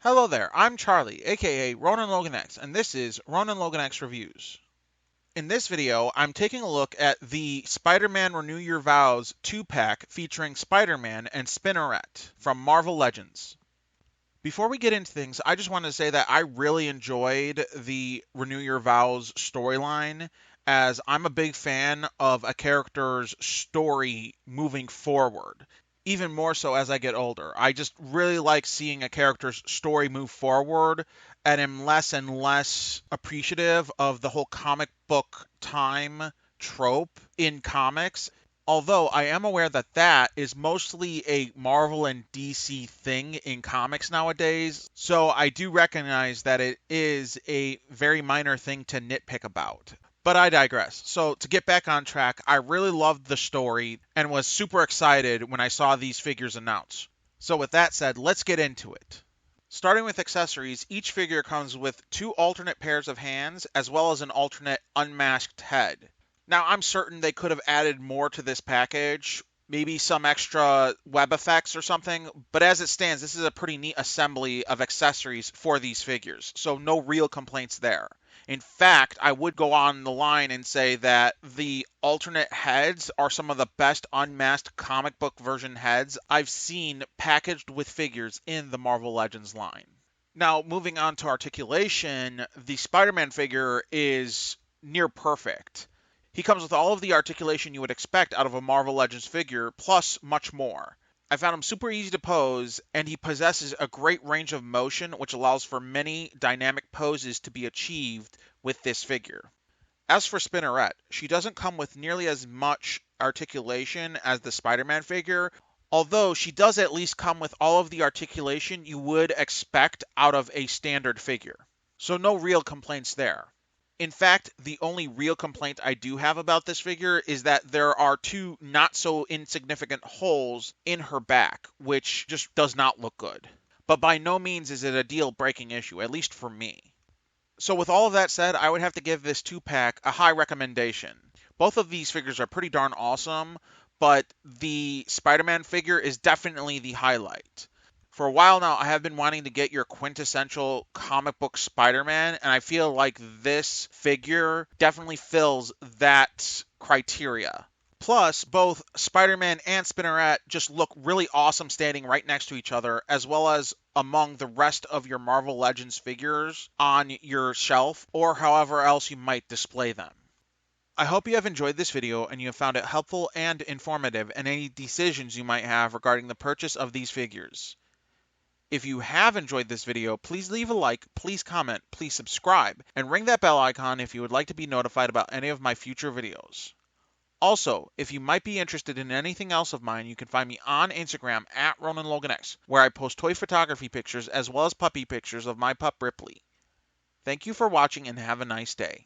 Hello there, I'm Charlie, aka Ronan Logan X, and this is Ronan Logan X Reviews. In this video, I'm taking a look at the Spider-Man Renew Your Vows 2-pack featuring Spider-Man and Spinneret from Marvel Legends. Before we get into things, I just wanted to say that I really enjoyed the Renew Your Vows storyline, as I'm a big fan of a character's story moving forward. Even more so as I get older. I just really like seeing a character's story move forward, and am less and less appreciative of the whole comic book time trope in comics. Although I am aware that that is mostly a Marvel and DC thing in comics nowadays, so I do recognize that it is a very minor thing to nitpick about. But I digress. So, to get back on track, I really loved the story and was super excited when I saw these figures announced. So, with that said, let's get into it. Starting with accessories, each figure comes with two alternate pairs of hands as well as an alternate unmasked head. Now, I'm certain they could have added more to this package, maybe some extra web effects or something, but as it stands, this is a pretty neat assembly of accessories for these figures, so no real complaints there. In fact, I would go on the line and say that the alternate heads are some of the best unmasked comic book version heads I've seen packaged with figures in the Marvel Legends line. Now, moving on to articulation, the Spider-Man figure is near perfect. He comes with all of the articulation you would expect out of a Marvel Legends figure, plus much more. I found him super easy to pose, and he possesses a great range of motion, which allows for many dynamic poses to be achieved with this figure. As for Spinneret, she doesn't come with nearly as much articulation as the Spider-Man figure, although she does at least come with all of the articulation you would expect out of a standard figure. So no real complaints there. In fact, the only real complaint I do have about this figure is that there are two not so insignificant holes in her back, which just does not look good. But by no means is it a deal breaking issue, at least for me. So, with all of that said, I would have to give this 2-pack a high recommendation. Both of these figures are pretty darn awesome, but the Spider Man figure is definitely the highlight. For a while now, I have been wanting to get your quintessential comic book Spider-Man, and I feel like this figure definitely fills that criteria. Plus, both Spider-Man and Spinneret just look really awesome standing right next to each other, as well as among the rest of your Marvel Legends figures on your shelf, or however else you might display them. I hope you have enjoyed this video and you have found it helpful and informative in any decisions you might have regarding the purchase of these figures. If you have enjoyed this video, please leave a like, please comment, please subscribe, and ring that bell icon if you would like to be notified about any of my future videos. Also, if you might be interested in anything else of mine, you can find me on Instagram at RonanLoganX, where I post toy photography pictures as well as puppy pictures of my pup Ripley. Thank you for watching and have a nice day.